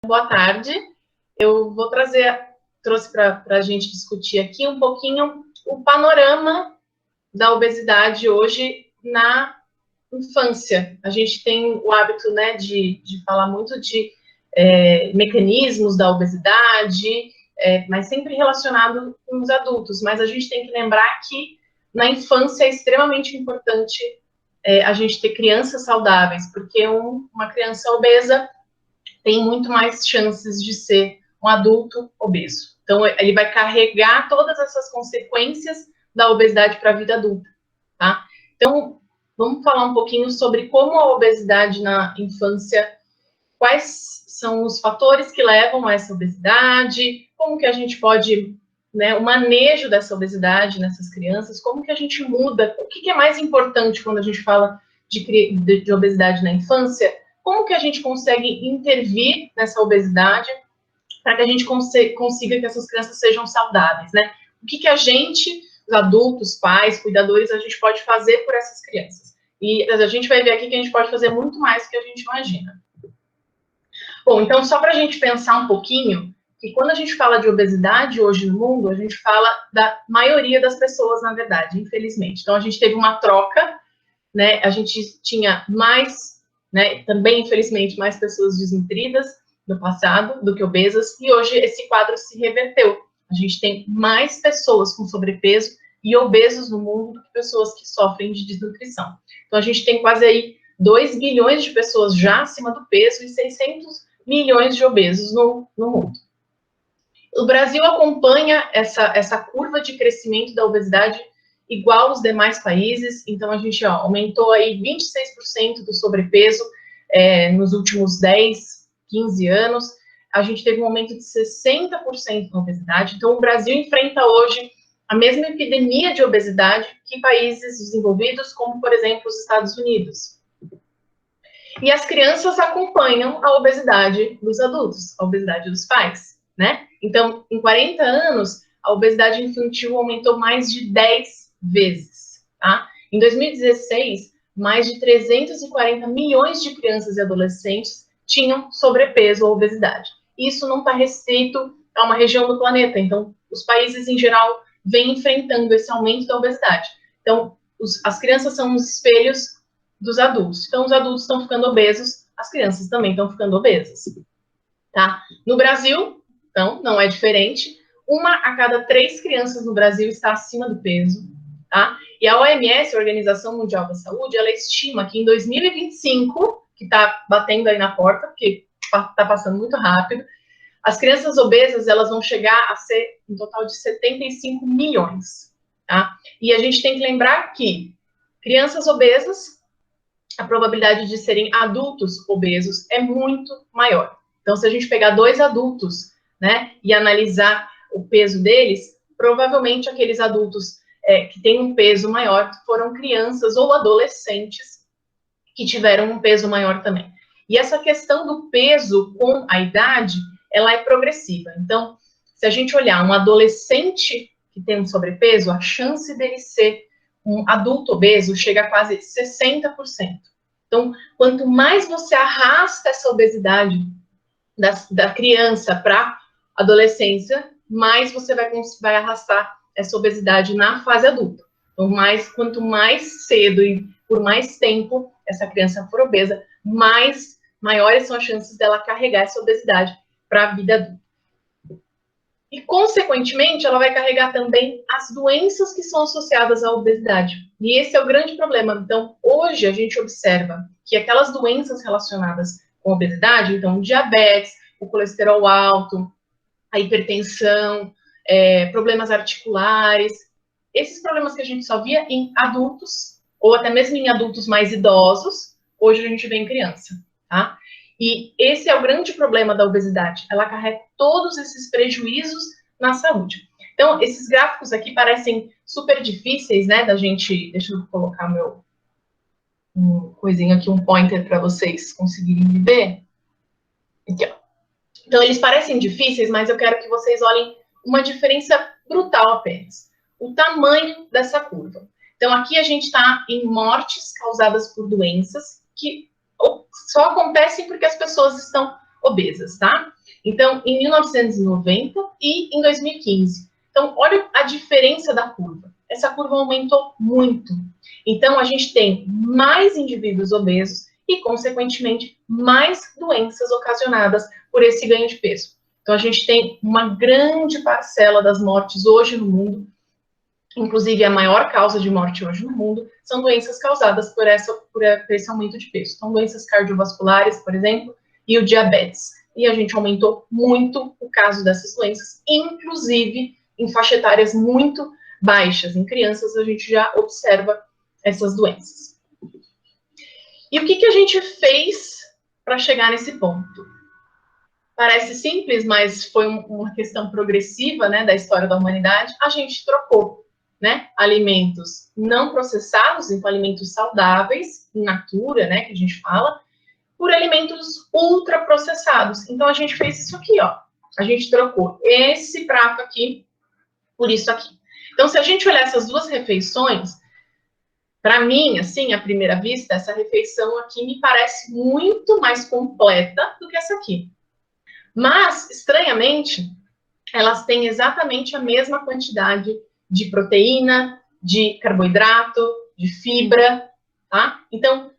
Boa tarde. Eu vou trouxe para a gente discutir aqui um pouquinho o panorama da obesidade hoje na infância. A gente tem o hábito, né, de falar muito de mecanismos da obesidade, mas sempre relacionado com os adultos. Mas a gente tem que lembrar que na infância é extremamente importante a gente ter crianças saudáveis, porque uma criança obesa tem muito mais chances de ser um adulto obeso. Então, ele vai carregar todas essas consequências da obesidade para a vida adulta, tá? Então, vamos falar um pouquinho sobre como a obesidade na infância, quais são os fatores que levam a essa obesidade, como que a gente pode, né, o manejo dessa obesidade nessas crianças, como que a gente muda, o que é mais importante quando a gente fala de obesidade na infância, como que a gente consegue intervir nessa obesidade para que a gente consiga que essas crianças sejam saudáveis, né? O que a gente, os adultos, pais, cuidadores, a gente pode fazer por essas crianças? E a gente vai ver aqui que a gente pode fazer muito mais do que a gente imagina. Bom, então, só para a gente pensar um pouquinho, que quando a gente fala de obesidade hoje no mundo, a gente fala da maioria das pessoas, na verdade, infelizmente. Então, a gente teve uma troca, né? A gente tinha mais, né, também, infelizmente, mais pessoas desnutridas no passado do que obesas, e hoje esse quadro se reverteu. A gente tem mais pessoas com sobrepeso e obesos no mundo do que pessoas que sofrem de desnutrição. Então, a gente tem quase aí 2 bilhões de pessoas já acima do peso e 600 milhões de obesos no mundo. O Brasil acompanha essa curva de crescimento da obesidade igual aos demais países, então a gente aumentou aí 26% do sobrepeso nos últimos 10, 15 anos, a gente teve um aumento de 60% na obesidade, então o Brasil enfrenta hoje a mesma epidemia de obesidade que países desenvolvidos, como, por exemplo, os Estados Unidos. E as crianças acompanham a obesidade dos adultos, a obesidade dos pais, né? Então, em 40 anos, a obesidade infantil aumentou mais de 10 vezes, tá? Em 2016, mais de 340 milhões de crianças e adolescentes tinham sobrepeso ou obesidade. Isso não está restrito a uma região do planeta, então, os países, em geral, vêm enfrentando esse aumento da obesidade. Então, as crianças são os espelhos dos adultos. Então, os adultos estão ficando obesos, as crianças também estão ficando obesas, tá? No Brasil, então, não é diferente. 1 a cada 3 crianças no Brasil está acima do peso, tá? E a OMS, a Organização Mundial da Saúde, ela estima que em 2025, que está batendo aí na porta, porque está passando muito rápido, as crianças obesas, elas vão chegar a ser um total de 75 milhões, tá? E a gente tem que lembrar que crianças obesas, a probabilidade de serem adultos obesos é muito maior. Então, se a gente pegar 2 adultos, né, e analisar o peso deles, provavelmente aqueles adultos que têm um peso maior foram crianças ou adolescentes que tiveram um peso maior também. E essa questão do peso com a idade, ela é progressiva. Então, se a gente olhar um adolescente que tem um sobrepeso, a chance dele ser um adulto obeso chega a quase 60%. Então, quanto mais você arrasta essa obesidade da criança para a adolescência, mais você vai arrastar essa obesidade na fase adulta. Então, quanto mais cedo e por mais tempo essa criança for obesa, maiores são as chances dela carregar essa obesidade para a vida adulta. E, consequentemente, ela vai carregar também as doenças que são associadas à obesidade. E esse é o grande problema. Então, hoje a gente observa que aquelas doenças relacionadas com a obesidade, então, diabetes, o colesterol alto, a hipertensão, problemas articulares, esses problemas que a gente só via em adultos, ou até mesmo em adultos mais idosos, hoje a gente vê em criança, tá? E esse é o grande problema da obesidade. Ela carrega todos esses prejuízos na saúde. Então, esses gráficos aqui parecem super difíceis, né, da gente... Deixa eu colocar um coisinho aqui, um pointer para vocês conseguirem ver. Aqui, ó. Então, eles parecem difíceis, mas eu quero que vocês olhem uma diferença brutal apenas. O tamanho dessa curva. Então, aqui a gente está em mortes causadas por doenças que só acontecem porque as pessoas estão obesas, tá? Então, em 1990 e em 2015. Então, olha a diferença da curva. Essa curva aumentou muito. Então, a gente tem mais indivíduos obesos e, consequentemente, mais doenças ocasionadas por esse ganho de peso. Então, a gente tem uma grande parcela das mortes hoje no mundo, inclusive a maior causa de morte hoje no mundo, são doenças causadas por esse aumento de peso. Então, doenças cardiovasculares, por exemplo, e o diabetes. E a gente aumentou muito o caso dessas doenças, inclusive em faixa etárias muito baixas. Em crianças, a gente já observa essas doenças. E o que a gente fez para chegar nesse ponto? Parece simples, mas foi uma questão progressiva, né, da história da humanidade. A gente trocou, né, alimentos não processados, então alimentos saudáveis, in natura, né, que a gente fala, por alimentos ultraprocessados. Então, a gente fez isso aqui, ó. A gente trocou esse prato aqui por isso aqui. Então, se a gente olhar essas duas refeições, para mim, assim, à primeira vista, essa refeição aqui me parece muito mais completa do que essa aqui. Mas, estranhamente, elas têm exatamente a mesma quantidade de proteína, de carboidrato, de fibra, tá? Então,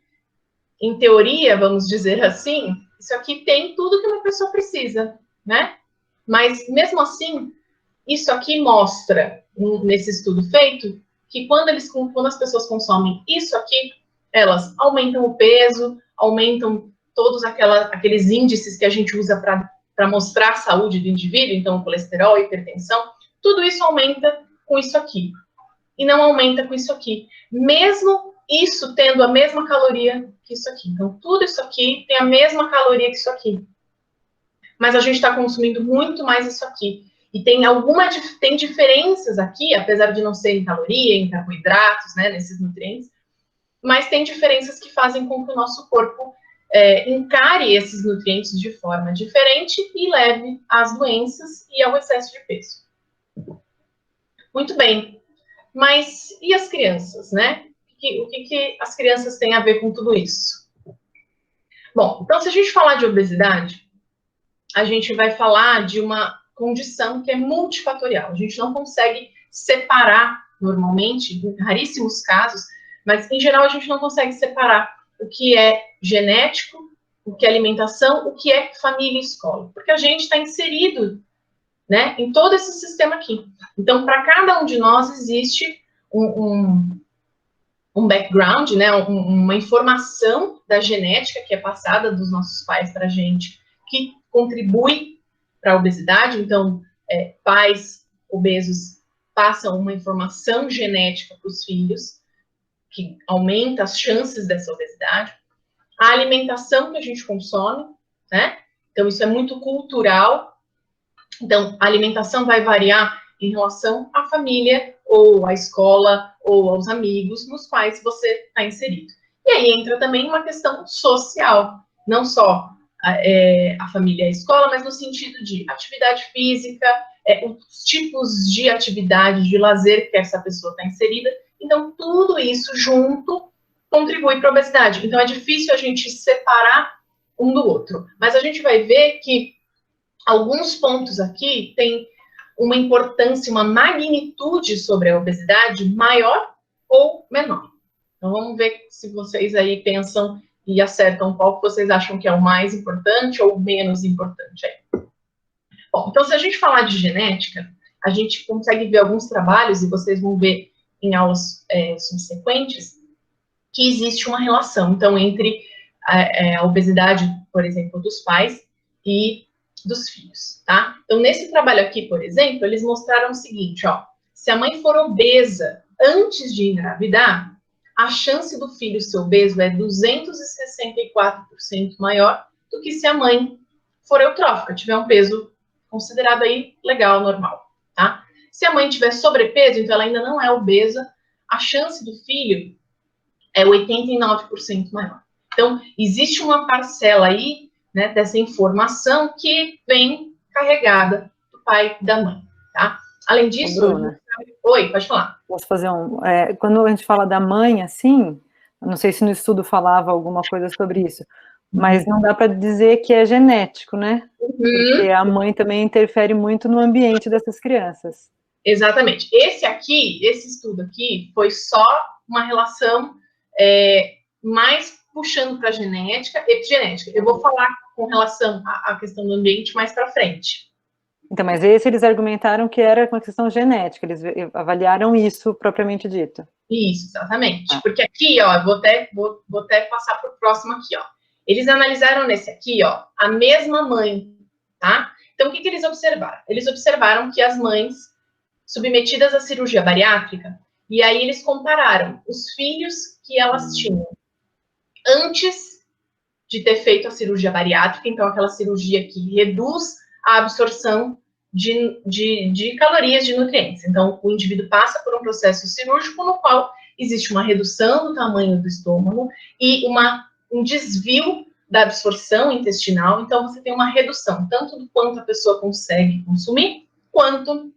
em teoria, vamos dizer assim, isso aqui tem tudo que uma pessoa precisa, né? Mas, mesmo assim, isso aqui mostra, nesse estudo feito, que quando as pessoas consomem isso aqui, elas aumentam o peso, aumentam todos aqueles índices que a gente usa para mostrar a saúde do indivíduo, então colesterol, hipertensão, tudo isso aumenta com isso aqui. E não aumenta com isso aqui. Mesmo isso tendo a mesma caloria que isso aqui. Então, tudo isso aqui tem a mesma caloria que isso aqui. Mas a gente está consumindo muito mais isso aqui. E tem diferenças aqui, apesar de não ser em caloria, em carboidratos, né, nesses nutrientes, mas tem diferenças que fazem com que o nosso corpo encare esses nutrientes de forma diferente e leve às doenças e ao excesso de peso. Muito bem. Mas e as crianças, né? O que as crianças têm a ver com tudo isso? Bom, então se a gente falar de obesidade, a gente vai falar de uma condição que é multifatorial. A gente não consegue separar normalmente, em raríssimos casos, mas em geral a gente não consegue separar o que é genético, o que é alimentação, o que é família e escola, porque a gente está inserido, né, em todo esse sistema aqui. Então, para cada um de nós existe um background, né, uma informação da genética que é passada dos nossos pais para a gente, que contribui para a obesidade. Então, pais obesos passam uma informação genética para os filhos, que aumenta as chances dessa obesidade. A alimentação que a gente consome, né? Então, isso é muito cultural. Então, a alimentação vai variar em relação à família, ou à escola, ou aos amigos nos quais você está inserido. E aí entra também uma questão social, não só a família e a escola, mas no sentido de atividade física, os tipos de atividade, de lazer que essa pessoa está inserida. Então, tudo isso junto contribui para a obesidade. Então, é difícil a gente separar um do outro. Mas a gente vai ver que alguns pontos aqui têm uma importância, uma magnitude sobre a obesidade maior ou menor. Então, vamos ver se vocês aí pensam e acertam qual que vocês acham que é o mais importante ou o menos importante aí. Bom, então, se a gente falar de genética, a gente consegue ver alguns trabalhos, e vocês vão ver em aulas subsequentes, que existe uma relação, então, entre a obesidade, por exemplo, dos pais e dos filhos, tá? Então, nesse trabalho aqui, por exemplo, eles mostraram o seguinte, ó, se a mãe for obesa antes de engravidar, a chance do filho ser obeso é 264% maior do que se a mãe for eutrófica, tiver um peso considerado aí legal, normal, tá? Se a mãe tiver sobrepeso, então ela ainda não é obesa, a chance do filho é 89% maior. Então, existe uma parcela aí, né, dessa informação que vem carregada do pai e da mãe, tá? Além disso... Bruna, oi, pode falar. Posso fazer quando a gente fala da mãe, assim, não sei se no estudo falava alguma coisa sobre isso, Mas não dá para dizer que é genético, né? Porque a mãe também interfere muito no ambiente dessas crianças. Exatamente. Esse estudo aqui, foi só uma relação mais puxando para genética e epigenética. Eu vou falar com relação à questão do ambiente mais para frente. Então, mas esse eles argumentaram que era uma questão genética, eles avaliaram isso propriamente dito. Isso, exatamente. Porque aqui, ó, vou até passar para o próximo aqui, ó. Eles analisaram nesse aqui, ó, a mesma mãe, tá? Então, o que eles observaram? Eles observaram que as mães submetidas à cirurgia bariátrica, e aí eles compararam os filhos que elas tinham antes de ter feito a cirurgia bariátrica, então aquela cirurgia que reduz a absorção de calorias, de nutrientes. Então, o indivíduo passa por um processo cirúrgico no qual existe uma redução do tamanho do estômago e um desvio da absorção intestinal. Então, você tem uma redução, tanto do quanto a pessoa consegue consumir, quanto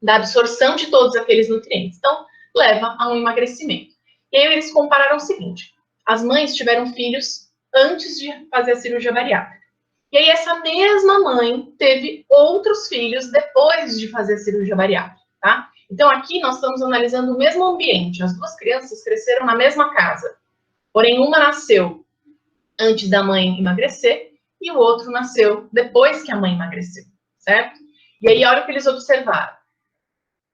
da absorção de todos aqueles nutrientes. Então, leva a um emagrecimento. E aí eles compararam o seguinte: as mães tiveram filhos antes de fazer a cirurgia bariátrica. E aí essa mesma mãe teve outros filhos depois de fazer a cirurgia bariátrica, tá? Então aqui nós estamos analisando o mesmo ambiente. As duas crianças cresceram na mesma casa. Porém, uma nasceu antes da mãe emagrecer e o outro nasceu depois que a mãe emagreceu, certo? E aí olha o que eles observaram.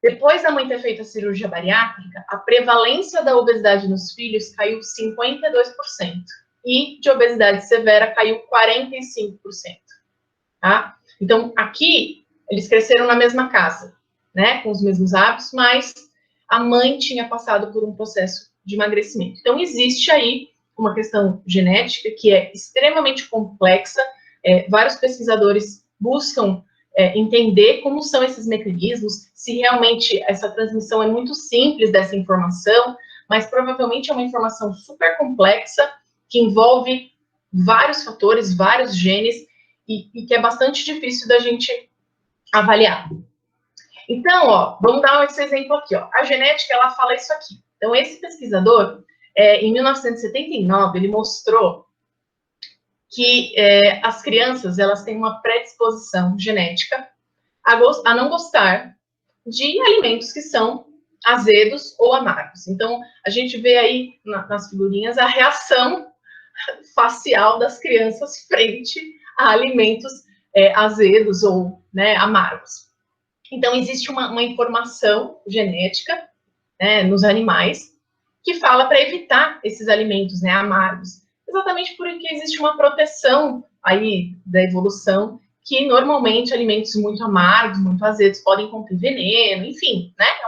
Depois da mãe ter feito a cirurgia bariátrica, a prevalência da obesidade nos filhos caiu 52%. E de obesidade severa caiu 45%. Tá? Então, aqui, eles cresceram na mesma casa, né? Com os mesmos hábitos, mas a mãe tinha passado por um processo de emagrecimento. Então, existe aí uma questão genética que é extremamente complexa. Vários pesquisadores buscam entender como são esses mecanismos, se realmente essa transmissão é muito simples dessa informação, mas provavelmente é uma informação super complexa, que envolve vários fatores, vários genes, e que é bastante difícil da gente avaliar. Então, ó, vamos dar esse exemplo aqui, ó. A genética, ela fala isso aqui. Então, esse pesquisador, em 1979, ele mostrou que as crianças, elas têm uma predisposição genética a não gostar de alimentos que são azedos ou amargos. Então, a gente vê aí nas figurinhas a reação facial das crianças frente a alimentos azedos ou, né, amargos. Então, existe uma informação genética, né, nos animais que fala para evitar esses alimentos, né, amargos. Exatamente porque existe uma proteção aí da evolução que normalmente alimentos muito amargos, muito azedos podem conter veneno, enfim, né? É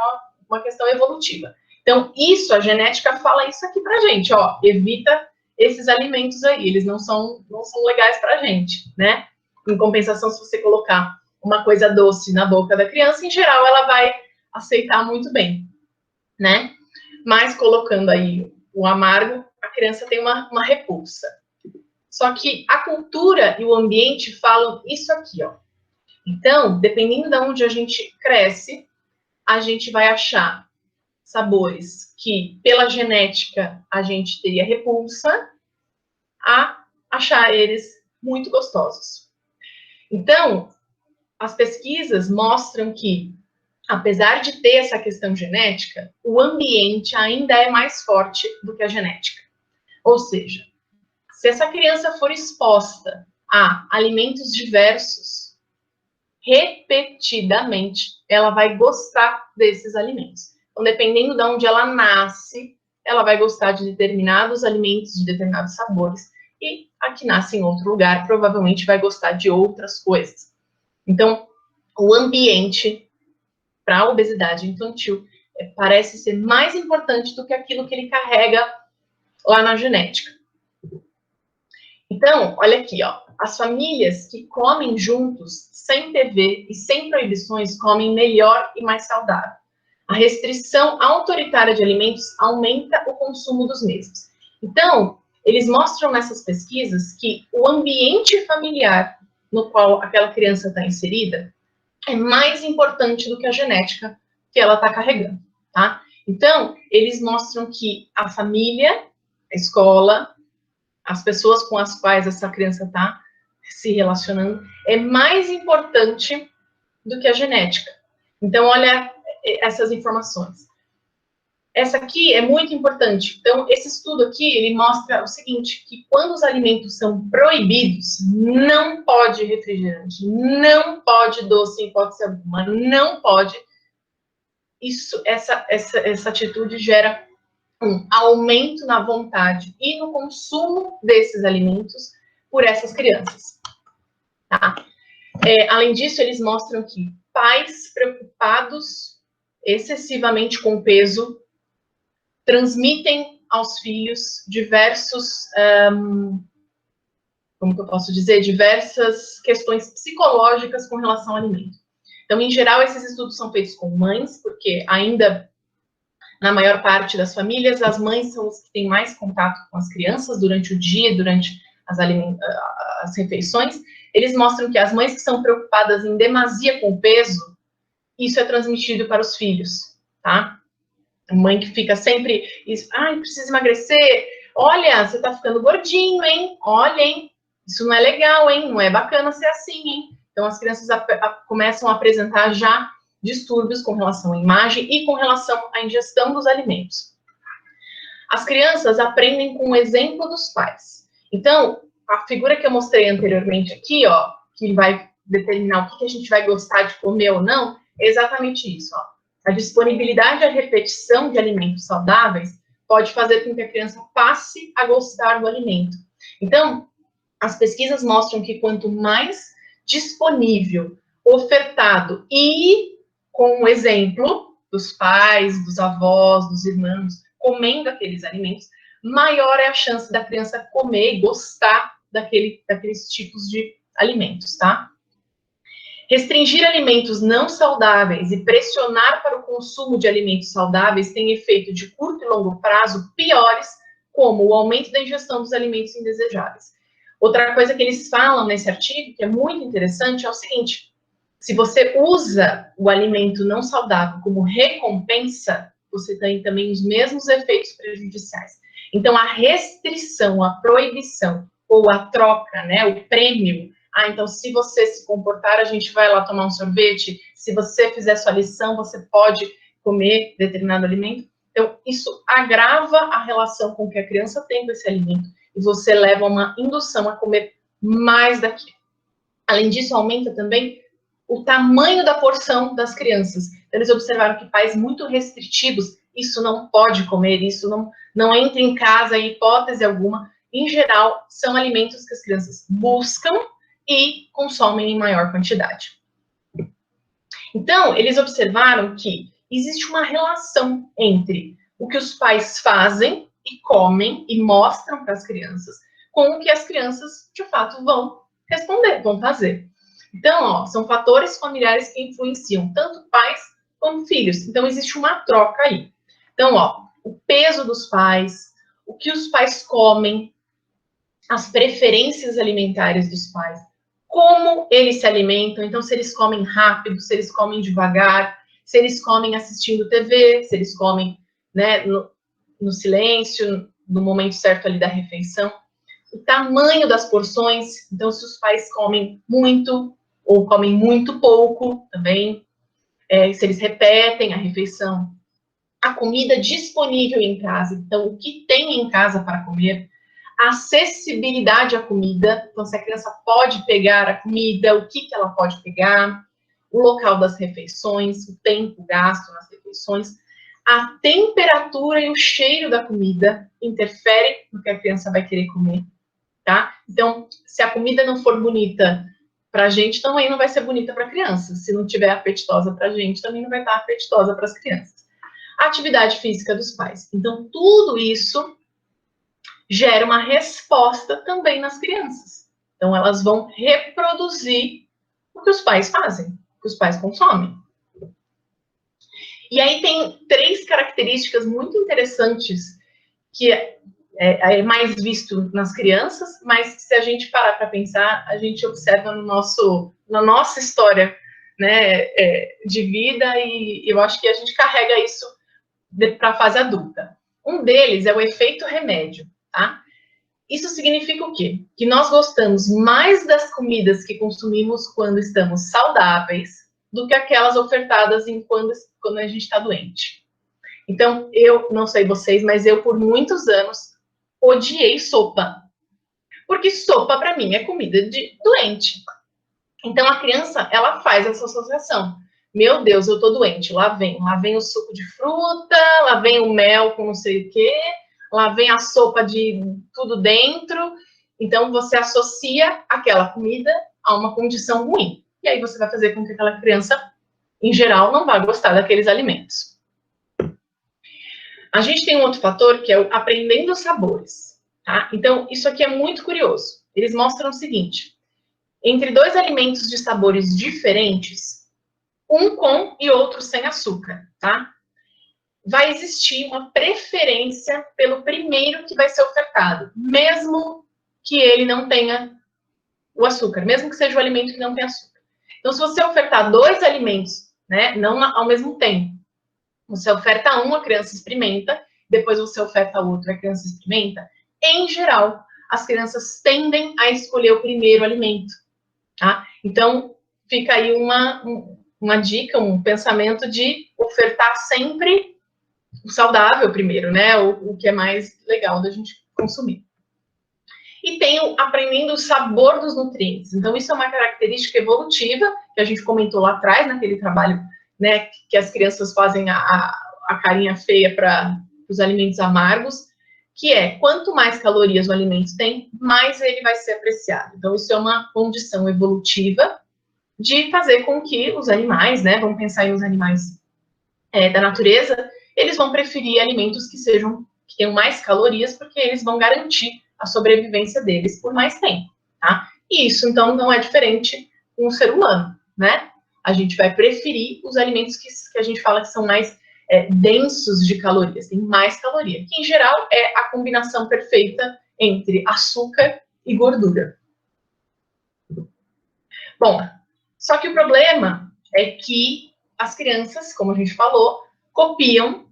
uma questão evolutiva. Então, a genética fala isso aqui pra gente, ó, evita esses alimentos aí, eles não são legais pra gente, né? Em compensação, se você colocar uma coisa doce na boca da criança, em geral, ela vai aceitar muito bem, né? Mas colocando aí o amargo, a criança tem uma repulsa. Só que a cultura e o ambiente falam isso aqui, ó. Então, dependendo de onde a gente cresce, a gente vai achar sabores que, pela genética, a gente teria repulsa, a achar eles muito gostosos. Então, as pesquisas mostram que, apesar de ter essa questão genética, o ambiente ainda é mais forte do que a genética. Ou seja, se essa criança for exposta a alimentos diversos, repetidamente, ela vai gostar desses alimentos. Então, dependendo de onde ela nasce, ela vai gostar de determinados alimentos, de determinados sabores. E a que nasce em outro lugar, provavelmente vai gostar de outras coisas. Então, o ambiente para a obesidade infantil parece ser mais importante do que aquilo que ele carrega lá na genética. Então, olha aqui, ó, as famílias que comem juntos, sem TV e sem proibições, comem melhor e mais saudável. A restrição autoritária de alimentos aumenta o consumo dos mesmos. Então, eles mostram nessas pesquisas que o ambiente familiar no qual aquela criança está inserida é mais importante do que a genética que ela está carregando, tá? Então, eles mostram que a família, a escola, as pessoas com as quais essa criança está se relacionando, é mais importante do que a genética. Então, olha essas informações. Essa aqui é muito importante. Então, esse estudo aqui, ele mostra o seguinte, que quando os alimentos são proibidos, não pode refrigerante, não pode doce em hipótese alguma, não pode. Essa atitude gera um aumento na vontade e no consumo desses alimentos por essas crianças. Tá? Além disso, eles mostram que pais preocupados excessivamente com o peso transmitem aos filhos diversos, como que eu posso dizer, diversas questões psicológicas com relação ao alimento. Então, em geral, esses estudos são feitos com mães, porque ainda, na maior parte das famílias, as mães são os que têm mais contato com as crianças durante o dia, durante as refeições. Eles mostram que as mães que são preocupadas em demasia com o peso, isso é transmitido para os filhos, tá? A mãe que fica sempre, precisa emagrecer, olha, você tá ficando gordinho, hein? Olha, hein? Isso não é legal, hein? Não é bacana ser assim, hein? Então, as crianças começam a apresentar já distúrbios com relação à imagem e com relação à ingestão dos alimentos. As crianças aprendem com o exemplo dos pais. Então, a figura que eu mostrei anteriormente aqui, ó, que vai determinar o que a gente vai gostar de comer ou não, é exatamente isso, ó. A disponibilidade e a repetição de alimentos saudáveis pode fazer com que a criança passe a gostar do alimento. Então, as pesquisas mostram que quanto mais disponível, ofertado e com o exemplo dos pais, dos avós, dos irmãos, comendo aqueles alimentos, maior é a chance da criança comer e gostar daqueles tipos de alimentos, tá? Restringir alimentos não saudáveis e pressionar para o consumo de alimentos saudáveis tem efeito de curto e longo prazo piores, como o aumento da ingestão dos alimentos indesejáveis. Outra coisa que eles falam nesse artigo, que é muito interessante, é o seguinte: se você usa o alimento não saudável como recompensa, você tem também os mesmos efeitos prejudiciais. Então, a restrição, a proibição ou a troca, né, o prêmio, então, se você se comportar, a gente vai lá tomar um sorvete. Se você fizer sua lição, você pode comer determinado alimento. Então, isso agrava a relação com que a criança tem com esse alimento. E você leva uma indução a comer mais daquilo. Além disso, aumenta também o tamanho da porção das crianças. Eles observaram que pais muito restritivos, isso não pode comer, isso não entra em casa em hipótese alguma. Em geral, são alimentos que as crianças buscam e consomem em maior quantidade. Então, eles observaram que existe uma relação entre o que os pais fazem e comem e mostram para as crianças com o que as crianças, de fato, vão responder, vão fazer. Então, ó, são fatores familiares que influenciam tanto pais como filhos. Então, existe uma troca aí. Então, ó, o peso dos pais, o que os pais comem, as preferências alimentares dos pais, como eles se alimentam, então se eles comem rápido, se eles comem devagar, se eles comem assistindo TV, se eles comem, né, no silêncio, no momento certo ali da refeição, o tamanho das porções, então se os pais comem muito ou comem muito pouco também, se eles repetem a refeição, a comida disponível em casa, então o que tem em casa para comer, acessibilidade à comida, então se a criança pode pegar a comida, o que ela pode pegar, o local das refeições, o tempo gasto nas refeições, a temperatura e o cheiro da comida interfere no que a criança vai querer comer, tá? Então, se a comida não for bonita para a gente, também não vai ser bonita para a criança. Se não tiver apetitosa para a gente, também não vai estar apetitosa para as crianças. A atividade física dos pais. Então, tudo isso gera uma resposta também nas crianças. Então, elas vão reproduzir o que os pais fazem, o que os pais consomem. E aí tem 3 características muito interessantes que é mais visto nas crianças, mas que se a gente parar para pensar, a gente observa na nossa história, né, de vida, e eu acho que a gente carrega isso para a fase adulta. Um deles é o efeito remédio, tá? Isso significa o quê? Que nós gostamos mais das comidas que consumimos quando estamos saudáveis do que aquelas ofertadas quando a gente está doente. Então, eu não sei vocês, mas eu por muitos anos odiei sopa. Porque sopa, para mim, é comida de doente. Então, a criança, ela faz essa associação. Meu Deus, eu tô doente. Lá vem o suco de fruta, lá vem o mel com não sei o quê, lá vem a sopa de tudo dentro. Então, você associa aquela comida a uma condição ruim. E aí você vai fazer com que aquela criança, em geral, não vá gostar daqueles alimentos. A gente tem um outro fator que é o aprendendo os sabores. Tá? Então, isso aqui é muito curioso. Eles mostram o seguinte: entre dois alimentos de sabores diferentes, um com e outro sem açúcar, tá? Vai existir uma preferência pelo primeiro que vai ser ofertado, mesmo que ele não tenha o açúcar, mesmo que seja o alimento que não tem açúcar. Então, se você ofertar dois alimentos, né, não ao mesmo tempo, você oferta um, a criança experimenta, depois você oferta outro, a criança experimenta, em geral, as crianças tendem a escolher o primeiro alimento, tá? Então, fica aí uma dica, um pensamento de ofertar sempre o saudável primeiro, né? O que é mais legal da gente consumir. E tem o aprendendo o sabor dos nutrientes. Então, isso é uma característica evolutiva, que a gente comentou lá atrás, naquele trabalho, né, que as crianças fazem a carinha feia para os alimentos amargos, que é, quanto mais calorias o alimento tem, mais ele vai ser apreciado. Então, isso é uma condição evolutiva de fazer com que os animais, né, vamos pensar em os animais da natureza, eles vão preferir alimentos que tenham mais calorias, porque eles vão garantir a sobrevivência deles por mais tempo, tá? E isso, então, não é diferente com o ser humano, né? A gente vai preferir os alimentos que a gente fala que são mais densos de calorias, tem mais caloria, que em geral é a combinação perfeita entre açúcar e gordura. Bom, só que o problema é que as crianças, como a gente falou, copiam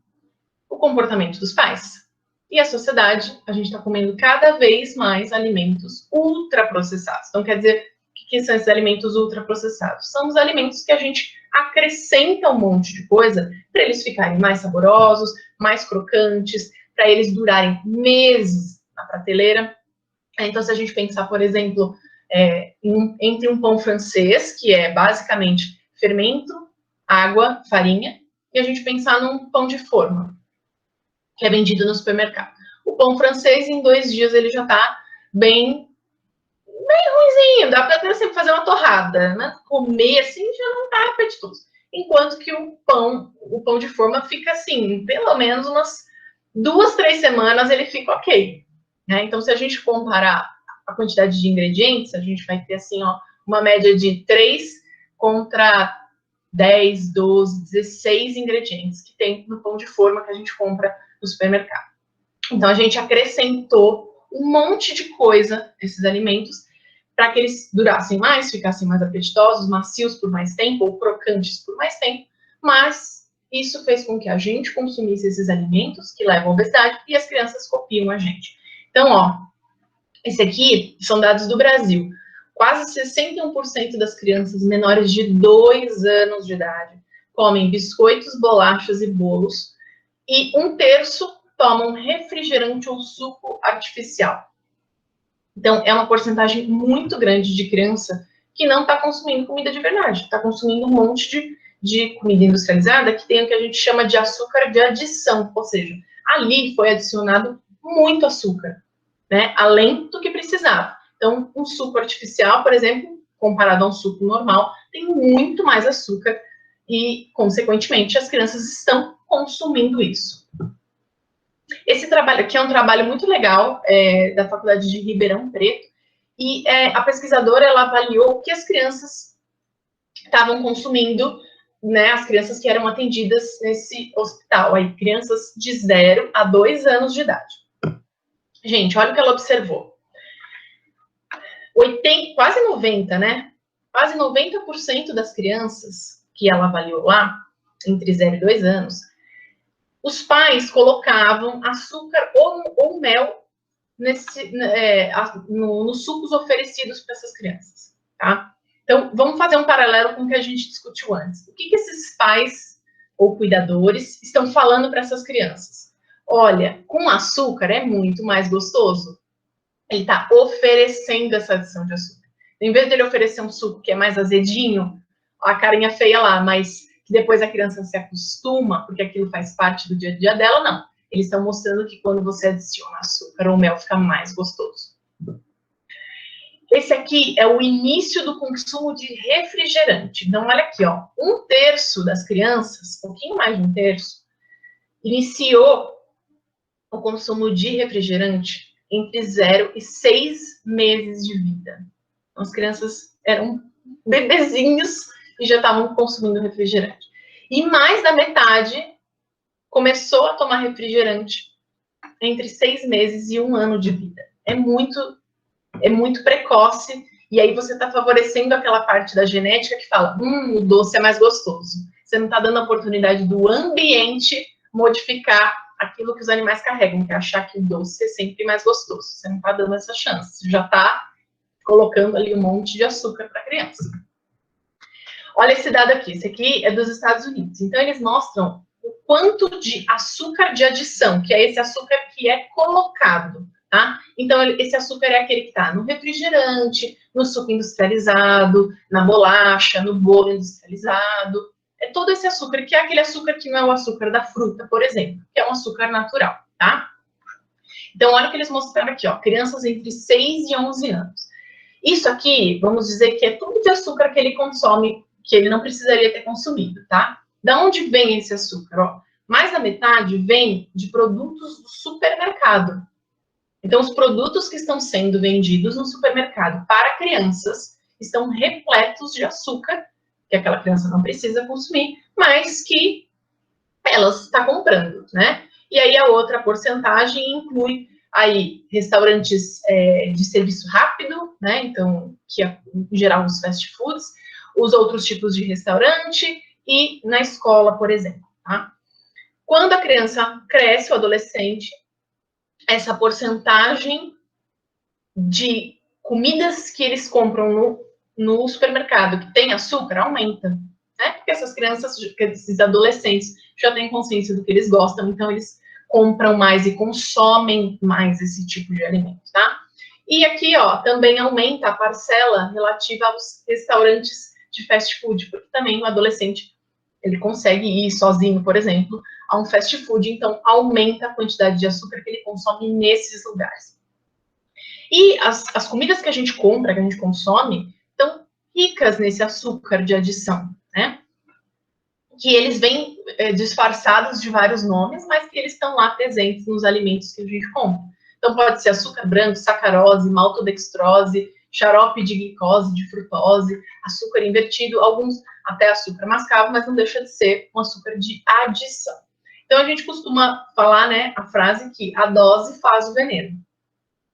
o comportamento dos pais. E a sociedade, a gente está comendo cada vez mais alimentos ultraprocessados. Então, quer dizer, o que são esses alimentos ultraprocessados? São os alimentos que a gente acrescenta um monte de coisa para eles ficarem mais saborosos, mais crocantes, para eles durarem meses na prateleira. Então, se a gente pensar, por exemplo, entre um pão francês, que é basicamente fermento, água, farinha, e a gente pensar num pão de forma, que é vendido no supermercado. O pão francês, em 2 dias, ele já está bem ruimzinho, dá para sempre fazer uma torrada, né? Comer assim já não está apetitoso. Enquanto que o pão de forma fica assim, pelo menos umas 2, 3 semanas ele fica ok. Né? Então, se a gente comparar a quantidade de ingredientes, a gente vai ter assim, ó, uma média de 3 contra 10, 12, 16 ingredientes que tem no pão de forma que a gente compra no supermercado. Então, a gente acrescentou um monte de coisa nesses alimentos para que eles durassem mais, ficassem mais apetitosos, macios por mais tempo, ou crocantes por mais tempo, mas isso fez com que a gente consumisse esses alimentos que levam à obesidade e as crianças copiam a gente. Então, ó, esse aqui são dados do Brasil. Quase 61% das crianças menores de 2 anos de idade comem biscoitos, bolachas e bolos, e 1/3 tomam refrigerante ou suco artificial. Então, é uma porcentagem muito grande de criança que não está consumindo comida de verdade, está consumindo um monte de comida industrializada que tem o que a gente chama de açúcar de adição, ou seja, ali foi adicionado muito açúcar, né, além do que precisava. Então, um suco artificial, por exemplo, comparado a um suco normal, tem muito mais açúcar e, consequentemente, as crianças estão consumindo isso. Esse trabalho aqui é um trabalho muito legal da Faculdade de Ribeirão Preto, e a pesquisadora ela avaliou o que as crianças estavam consumindo, né, as crianças que eram atendidas nesse hospital, aí, crianças de 0 a 2 anos de idade. Gente, olha o que ela observou. Quase 90%, né? Quase 90% das crianças que ela avaliou lá, entre 0 e 2 anos, os pais colocavam açúcar ou mel nos sucos oferecidos para essas crianças, tá? Então, vamos fazer um paralelo com o que a gente discutiu antes. O que esses pais ou cuidadores estão falando para essas crianças? Olha, com açúcar é muito mais gostoso. Ele está oferecendo essa adição de açúcar. Em vez dele oferecer um suco que é mais azedinho, a carinha feia lá, mas que depois a criança se acostuma, porque aquilo faz parte do dia a dia dela, não. Eles estão mostrando que quando você adiciona açúcar, o mel fica mais gostoso. Esse aqui é o início do consumo de refrigerante. Então, olha aqui, ó, 1/3 das crianças, um pouquinho mais de 1/3, iniciou o consumo de refrigerante entre 0 e 6 meses de vida. Então, as crianças eram bebezinhos e já estavam consumindo refrigerante. E mais da metade começou a tomar refrigerante entre 6 meses e 1 ano de vida. É muito precoce, e aí você está favorecendo aquela parte da genética que fala, o doce é mais gostoso. Você não está dando a oportunidade do ambiente modificar aquilo que os animais carregam, que é achar que o doce é sempre mais gostoso. Você não está dando essa chance, você já está colocando ali um monte de açúcar para a criança. Olha esse dado aqui, esse aqui é dos Estados Unidos. Então, eles mostram o quanto de açúcar de adição, que é esse açúcar que é colocado, tá? Então, esse açúcar é aquele que está no refrigerante, no suco industrializado, na bolacha, no bolo industrializado. É todo esse açúcar, que é aquele açúcar que não é o açúcar da fruta, por exemplo, que é um açúcar natural, tá? Então, olha o que eles mostraram aqui, ó, crianças entre 6 e 11 anos. Isso aqui, vamos dizer que é tudo de açúcar que ele consome, que ele não precisaria ter consumido, tá? Da onde vem esse açúcar? Ó, mais da metade vem de produtos do supermercado. Então, os produtos que estão sendo vendidos no supermercado para crianças estão repletos de açúcar, que aquela criança não precisa consumir, mas que ela está comprando, né? E aí a outra porcentagem inclui aí restaurantes de serviço rápido, né? Então, que é, em geral, os fast foods, os outros tipos de restaurante e na escola, por exemplo, tá? Quando a criança cresce, o adolescente, essa porcentagem de comidas que eles compram no supermercado que tem açúcar aumenta, né? Porque essas crianças, esses adolescentes já têm consciência do que eles gostam, então eles compram mais e consomem mais esse tipo de alimento, tá? E aqui, ó, também aumenta a parcela relativa aos restaurantes de fast food, porque também o adolescente, ele consegue ir sozinho, por exemplo, a um fast food, então aumenta a quantidade de açúcar que ele consome nesses lugares. E as comidas que a gente compra, que a gente consome, estão ricas nesse açúcar de adição, né? Que eles vêm disfarçados de vários nomes, mas que eles estão lá presentes nos alimentos que a gente compra. Então, pode ser açúcar branco, sacarose, maltodextrose, xarope de glicose, de frutose, açúcar invertido, alguns até açúcar mascavo, mas não deixa de ser um açúcar de adição. Então, a gente costuma falar, né, a frase que a dose faz o veneno,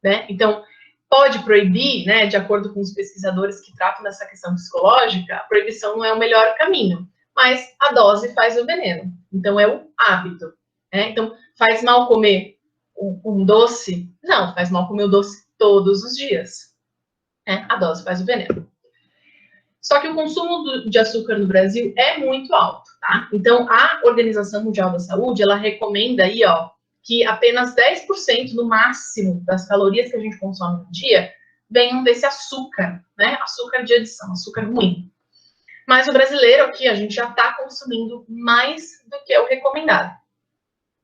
né? Então, pode proibir, né, de acordo com os pesquisadores que tratam dessa questão psicológica, a proibição não é o melhor caminho, mas a dose faz o veneno. Então, é o hábito, né? Então, faz mal comer um doce? Não, faz mal comer o doce todos os dias. A dose faz o veneno. Só que o consumo de açúcar no Brasil é muito alto, tá? Então, a Organização Mundial da Saúde, ela recomenda aí, ó, que apenas 10% no máximo das calorias que a gente consome no dia venham desse açúcar, né? Açúcar de adição, açúcar ruim. Mas o brasileiro aqui, a gente já está consumindo mais do que é o recomendado.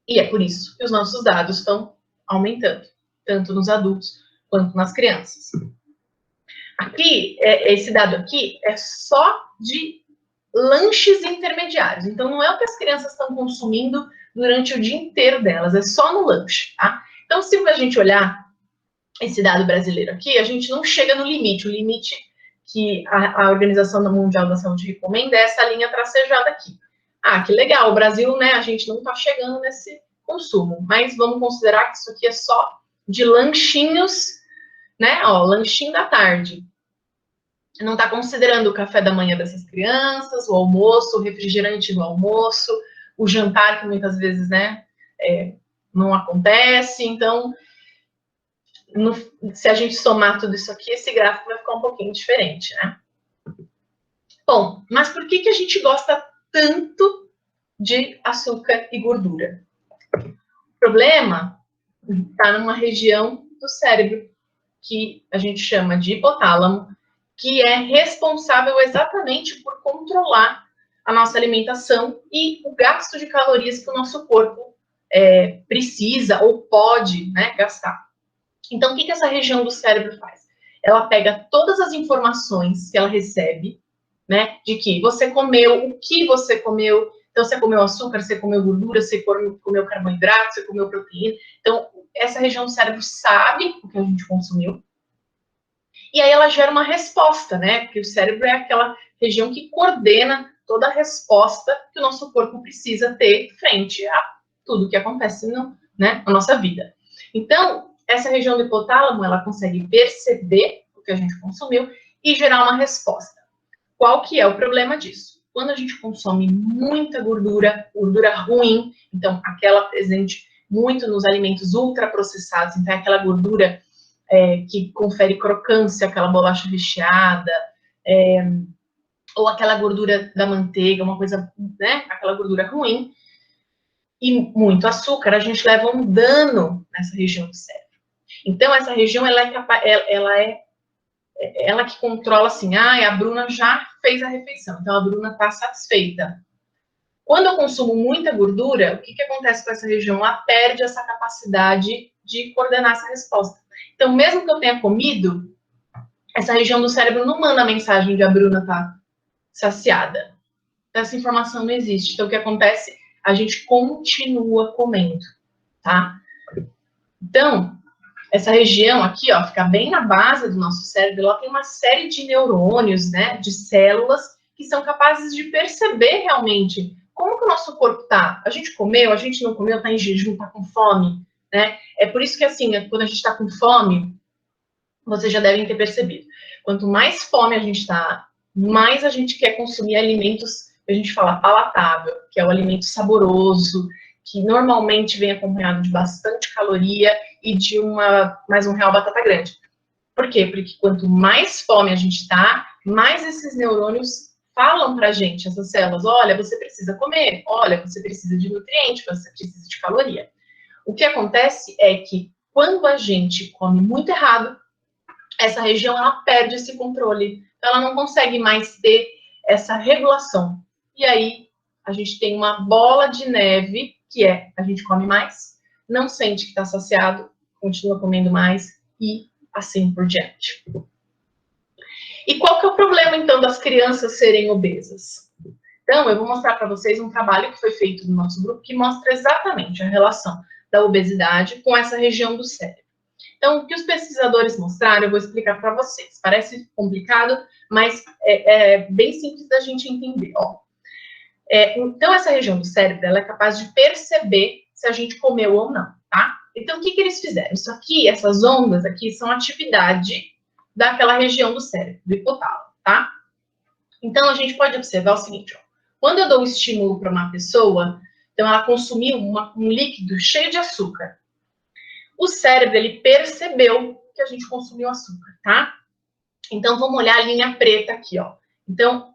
E é por isso que os nossos dados estão aumentando, tanto nos adultos quanto nas crianças. Aqui, esse dado aqui é só de lanches intermediários. Então, não é o que as crianças estão consumindo durante o dia inteiro delas, é só no lanche, tá? Então, se a gente olhar esse dado brasileiro aqui, a gente não chega no limite. O limite que a Organização Mundial da Saúde recomenda é essa linha tracejada aqui. Ah, que legal, o Brasil, né, a gente não está chegando nesse consumo, mas vamos considerar que isso aqui é só de lanchinhos, né, ó, lanchinho da tarde. Não está considerando o café da manhã dessas crianças, o almoço, o refrigerante do almoço, o jantar, que muitas vezes, né, não acontece. Então, se a gente somar tudo isso aqui, esse gráfico vai ficar um pouquinho diferente, né? Bom, mas por que a gente gosta tanto de açúcar e gordura? O problema está numa região do cérebro que a gente chama de hipotálamo, que é responsável exatamente por controlar a nossa alimentação e o gasto de calorias que o nosso corpo precisa ou pode, né, gastar. Então, o que essa região do cérebro faz? Ela pega todas as informações que ela recebe, né, de que você comeu, o que você comeu. Então, você comeu açúcar, você comeu gordura, você comeu carboidrato, você comeu proteína. Então, essa região do cérebro sabe o que a gente consumiu. E aí ela gera uma resposta, né? Porque o cérebro é aquela região que coordena toda a resposta que o nosso corpo precisa ter frente a tudo que acontece na nossa vida. Então, essa região do hipotálamo, ela consegue perceber o que a gente consumiu e gerar uma resposta. Qual que é o problema disso? Quando a gente consome muita gordura, gordura ruim, então aquela presente muito nos alimentos ultraprocessados, então é aquela gordura que confere crocância, aquela bolacha recheada, ou aquela gordura da manteiga, uma coisa, né, aquela gordura ruim, e muito açúcar, a gente leva um dano nessa região do cérebro. Então, essa região, ela que controla assim, a Bruna já fez a refeição, então a Bruna está satisfeita. Quando eu consumo muita gordura, o que acontece com essa região? Ela perde essa capacidade de coordenar essa resposta. Então, mesmo que eu tenha comido, essa região do cérebro não manda a mensagem de a Bruna está saciada. Essa informação não existe. Então, o que acontece? A gente continua comendo, tá? Então, essa região aqui, ó, fica bem na base do nosso cérebro, ela tem uma série de neurônios, né, de células, que são capazes de perceber realmente como que o nosso corpo tá. A gente comeu, a gente não comeu, tá em jejum, tá com fome, né? É por isso que, assim, quando a gente tá com fome, vocês já devem ter percebido. Quanto mais fome a gente tá, mais a gente quer consumir alimentos, a gente fala palatável, que é o alimento saboroso, que normalmente vem acompanhado de bastante caloria e de mais um real batata grande. Por quê? Porque quanto mais fome a gente tá, mais esses neurônios falam pra gente, essas células, olha, você precisa comer, olha, você precisa de nutriente, você precisa de caloria. O que acontece é que quando a gente come muito errado, essa região, ela perde esse controle. Então, ela não consegue mais ter essa regulação. E aí, a gente tem uma bola de neve, que a gente come mais, não sente que está saciado, continua comendo mais, e assim por diante. E qual que é o problema, então, das crianças serem obesas? Então, eu vou mostrar para vocês um trabalho que foi feito no nosso grupo, que mostra exatamente a relação da obesidade com essa região do cérebro. Então, o que os pesquisadores mostraram, eu vou explicar para vocês. Parece complicado, mas é bem simples da gente entender. Ó. Então, essa região do cérebro, ela é capaz de perceber se a gente comeu ou não, tá? Então, o que eles fizeram? Isso aqui, essas ondas aqui, são atividade daquela região do cérebro, do hipotálamo, tá? Então, a gente pode observar o seguinte, ó. Quando eu dou um estímulo para uma pessoa, então ela consumiu um líquido cheio de açúcar. O cérebro, ele percebeu que a gente consumiu açúcar, tá? Então, vamos olhar a linha preta aqui, ó. Então,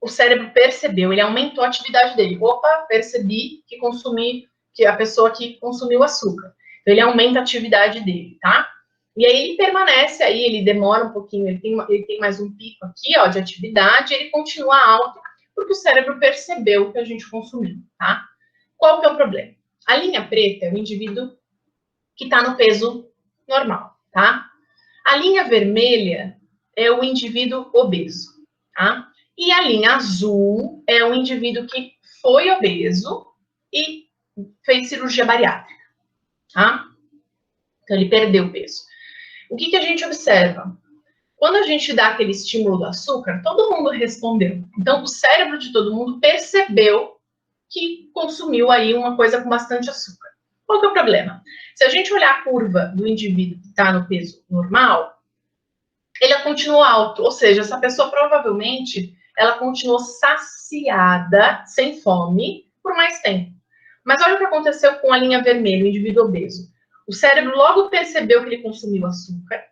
o cérebro percebeu, ele aumentou a atividade dele. Opa, percebi que a pessoa que consumiu açúcar. Então, ele aumenta a atividade dele, tá? E aí, ele permanece aí, ele demora um pouquinho, ele tem mais um pico aqui, ó, de atividade, ele continua alto, porque o cérebro percebeu que a gente consumiu, tá? Qual que é o problema? A linha preta é o indivíduo que está no peso normal, tá? A linha vermelha é o indivíduo obeso, tá? E a linha azul é o indivíduo que foi obeso e fez cirurgia bariátrica, tá? Então, ele perdeu o peso. O que a gente observa? Quando a gente dá aquele estímulo do açúcar, todo mundo respondeu. Então, o cérebro de todo mundo percebeu que consumiu aí uma coisa com bastante açúcar. Qual que é o problema? Se a gente olhar a curva do indivíduo que está no peso normal, ele continua alto, ou seja, essa pessoa provavelmente ela continuou saciada, sem fome, por mais tempo. Mas olha o que aconteceu com a linha vermelha, o indivíduo obeso. O cérebro logo percebeu que ele consumiu açúcar,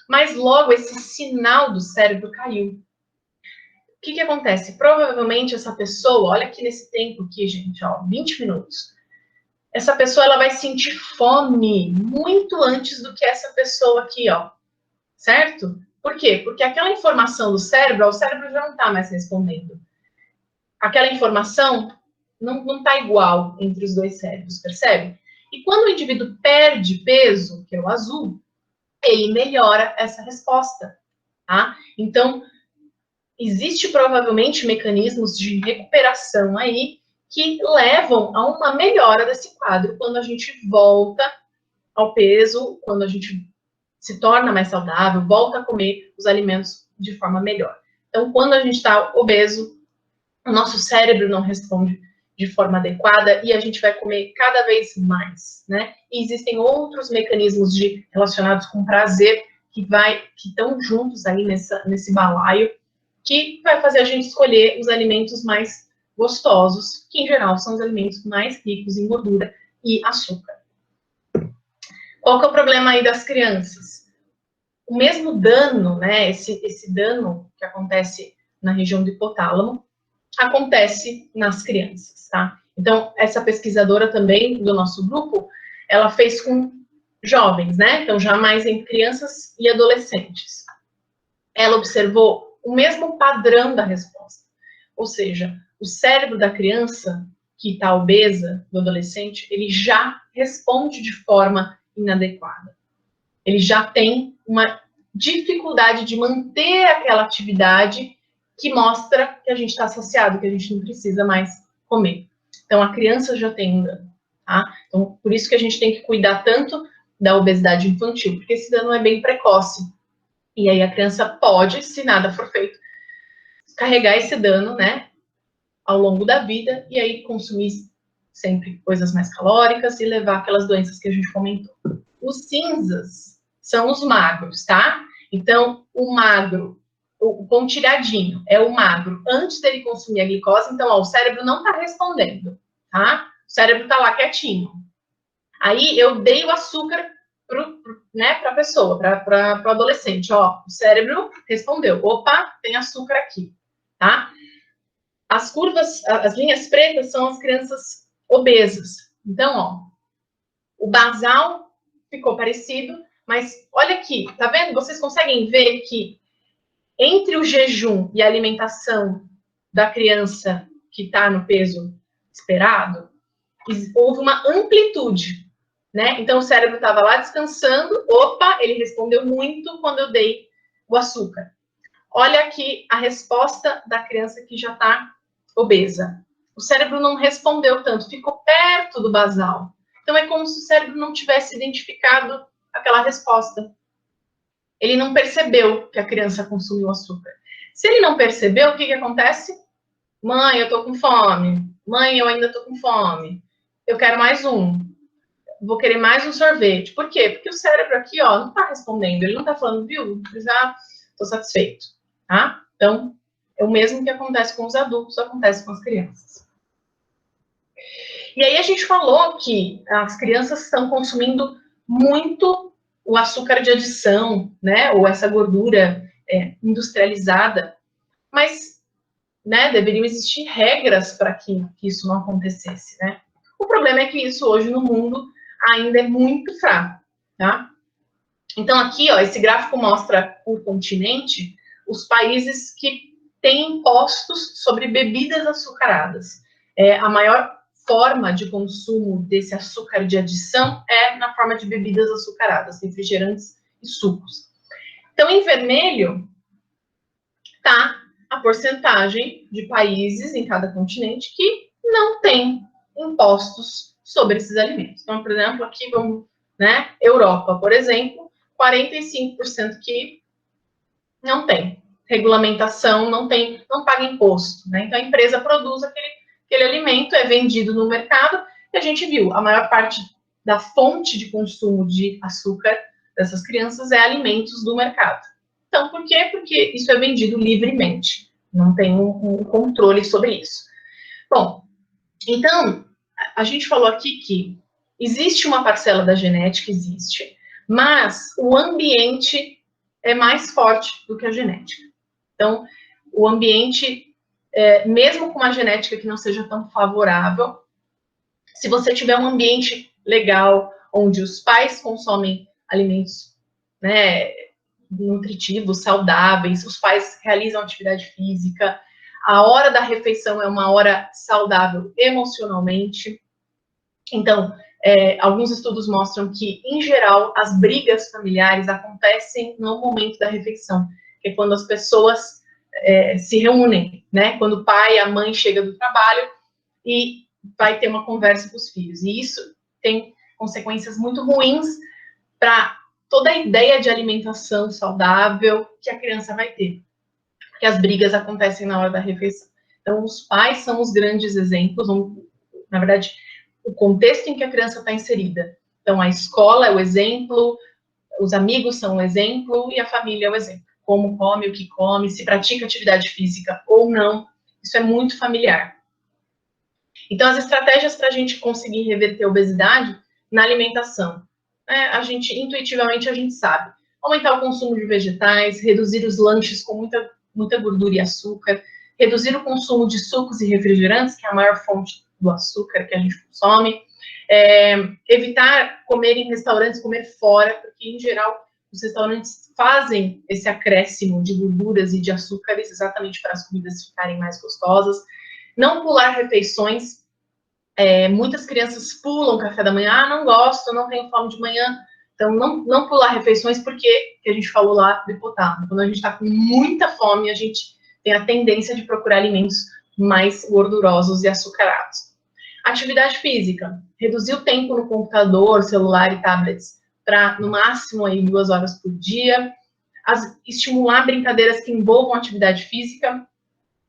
mas logo esse sinal do cérebro caiu. O que acontece? Provavelmente essa pessoa, olha aqui nesse tempo aqui, gente, ó, 20 minutos. Essa pessoa ela vai sentir fome muito antes do que essa pessoa aqui, ó. Certo? Por quê? Porque aquela informação do cérebro, o cérebro já não está mais respondendo. Aquela informação não está igual entre os dois cérebros, percebe? E quando o indivíduo perde peso, que é o azul, ele melhora essa resposta, tá? Então, existe provavelmente mecanismos de recuperação aí que levam a uma melhora desse quadro quando a gente volta ao peso, quando a gente se torna mais saudável, volta a comer os alimentos de forma melhor. Então, quando a gente está obeso, o nosso cérebro não responde de forma adequada e a gente vai comer cada vez mais, né? E existem outros mecanismos relacionados com prazer que estão juntos aí nesse balaio, que vai fazer a gente escolher os alimentos mais gostosos, que em geral são os alimentos mais ricos em gordura e açúcar. Qual que é o problema aí das crianças? O mesmo dano, né, esse dano que acontece na região do hipotálamo, acontece nas crianças, tá? Então, essa pesquisadora também do nosso grupo, ela fez com jovens, né? Então, já mais em crianças e adolescentes. Ela observou o mesmo padrão da resposta. Ou seja, o cérebro da criança que está obesa, do adolescente, ele já responde de forma inadequada. Ele já tem uma dificuldade de manter aquela atividade que mostra que a gente está saciado, que a gente não precisa mais comer. Então, a criança já tem um dano, tá? Então, por isso que a gente tem que cuidar tanto da obesidade infantil, porque esse dano é bem precoce. E aí a criança pode, se nada for feito, carregar esse dano, né, ao longo da vida, e aí consumir sempre coisas mais calóricas e levar aquelas doenças que a gente comentou. Os cinzas são os magros, tá? Então, o magro, o pontilhadinho, é o magro antes dele consumir a glicose. Então, ó, o cérebro não tá respondendo, tá? O cérebro tá lá quietinho. Aí, eu dei o açúcar para a pessoa, para o adolescente. Ó, o cérebro respondeu. Opa, tem açúcar aqui, tá? As curvas, as linhas pretas são as crianças obesas. Então, ó, o basal ficou parecido, mas olha aqui, tá vendo? Vocês conseguem ver que entre o jejum e a alimentação da criança que está no peso esperado, houve uma amplitude, né? Então, o cérebro estava lá descansando, opa, ele respondeu muito quando eu dei o açúcar. Olha aqui a resposta da criança que já está obesa. O cérebro não respondeu tanto, ficou perto do basal. Então, é como se o cérebro não tivesse identificado aquela resposta. Ele não percebeu que a criança consumiu açúcar. Se ele não percebeu, o que acontece? Mãe, eu tô com fome. Mãe, eu ainda tô com fome. Eu quero mais um. Vou querer mais um sorvete. Por quê? Porque o cérebro aqui, ó, não tá respondendo. Ele não tá falando, viu? Já tô satisfeito, tá? Então, é o mesmo que acontece com os adultos, acontece com as crianças. E aí a gente falou que as crianças estão consumindo muito o açúcar de adição, né? Ou essa gordura industrializada. Mas, né, deveriam existir regras para que isso não acontecesse, né? O problema é que isso hoje no mundo ainda é muito fraco, tá? Então aqui, ó, esse gráfico mostra por continente os países que têm impostos sobre bebidas açucaradas. A maior forma de consumo desse açúcar de adição é na forma de bebidas açucaradas, refrigerantes e sucos. Então, em vermelho, tá a porcentagem de países em cada continente que não tem impostos sobre esses alimentos. Então, por exemplo, aqui vamos, né, Europa, por exemplo, 45% que não tem regulamentação, não paga imposto, né? Então, a empresa produz aquele alimento, é vendido no mercado, e a gente viu, a maior parte da fonte de consumo de açúcar dessas crianças é alimentos do mercado. Então, por quê? Porque isso é vendido livremente, não tem um controle sobre isso. Bom, então, a gente falou aqui que existe uma parcela da genética, existe, mas o ambiente é mais forte do que a genética. Então, o ambiente, mesmo com uma genética que não seja tão favorável, se você tiver um ambiente legal, onde os pais consomem alimentos, né, nutritivos, saudáveis, os pais realizam atividade física, a hora da refeição é uma hora saudável emocionalmente. Então, alguns estudos mostram que, em geral, as brigas familiares acontecem no momento da refeição, que é quando as pessoas se reúnem, né? Quando o pai e a mãe chegam do trabalho e vai ter uma conversa com os filhos. E isso tem consequências muito ruins para toda a ideia de alimentação saudável que a criança vai ter. Porque as brigas acontecem na hora da refeição. Então, os pais são os grandes exemplos, na verdade, o contexto em que a criança está inserida. Então, a escola é o exemplo, os amigos são o exemplo e a família é o exemplo. Como come, o que come, se pratica atividade física ou não, isso é muito familiar. Então, as estratégias para a gente conseguir reverter a obesidade na alimentação, intuitivamente a gente sabe. Aumentar o consumo de vegetais, reduzir os lanches com muita gordura e açúcar, reduzir o consumo de sucos e refrigerantes, que é a maior fonte do açúcar que a gente consome, evitar comer em restaurantes, comer fora, porque, em geral, os restaurantes fazem esse acréscimo de gorduras e de açúcares exatamente para as comidas ficarem mais gostosas. Não pular refeições. Muitas crianças pulam café da manhã, não gosto, não tenho fome de manhã. Então, não pular refeições, porque, que a gente falou lá do hipotálamo, quando a gente está com muita fome, a gente tem a tendência de procurar alimentos mais gordurosos e açucarados. Atividade física, reduzir o tempo no computador, celular e tablets para, no máximo, aí, 2 horas por dia. Estimular brincadeiras que envolvam atividade física.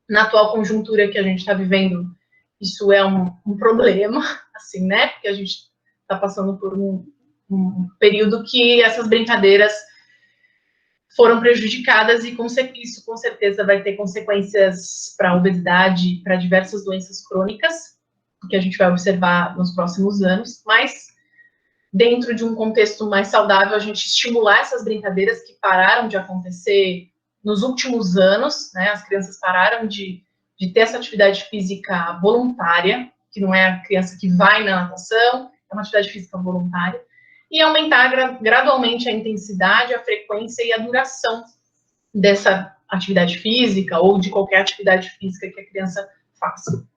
Na atual conjuntura que a gente está vivendo, isso é um problema, assim, né? Porque a gente está passando por um período que essas brincadeiras foram prejudicadas e isso com certeza vai ter consequências para a obesidade, para diversas doenças crônicas, que a gente vai observar nos próximos anos, mas dentro de um contexto mais saudável, a gente estimular essas brincadeiras que pararam de acontecer nos últimos anos, né? As crianças pararam de ter essa atividade física voluntária, que não é a criança que vai na natação, é uma atividade física voluntária, e aumentar gradualmente a intensidade, a frequência e a duração dessa atividade física ou de qualquer atividade física que a criança faça.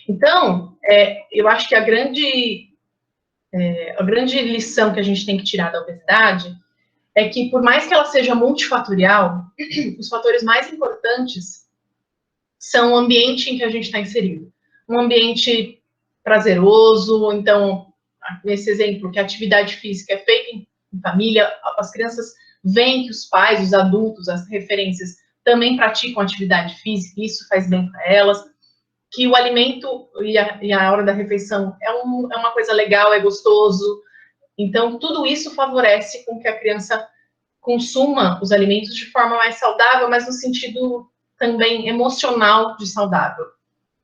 Então, eu acho que a grande lição que a gente tem que tirar da obesidade é que, por mais que ela seja multifatorial, os fatores mais importantes são o ambiente em que a gente está inserido. Um ambiente prazeroso, então, nesse exemplo, que a atividade física é feita em família, as crianças veem que os pais, os adultos, as referências, também praticam atividade física, isso faz bem para elas, que o alimento e a hora da refeição é uma coisa legal, é gostoso. Então, tudo isso favorece com que a criança consuma os alimentos de forma mais saudável, mas no sentido também emocional de saudável.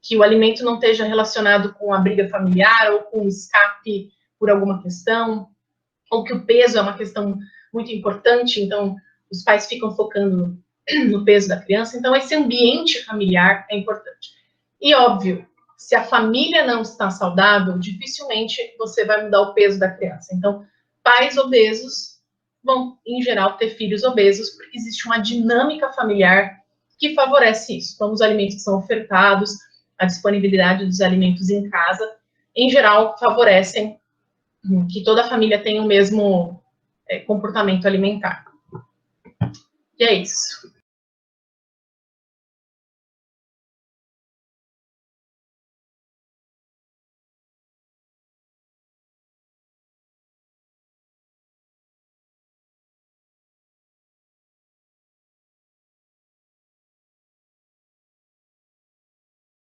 Que o alimento não esteja relacionado com a briga familiar ou com o escape por alguma questão, ou que o peso é uma questão muito importante, então os pais ficam focando no peso da criança. Então, esse ambiente familiar é importante. E, óbvio, se a família não está saudável, dificilmente você vai mudar o peso da criança. Então, pais obesos vão, em geral, ter filhos obesos, porque existe uma dinâmica familiar que favorece isso. Então, os alimentos que são ofertados, a disponibilidade dos alimentos em casa, em geral, favorecem que toda a família tenha o mesmo comportamento alimentar. E é isso.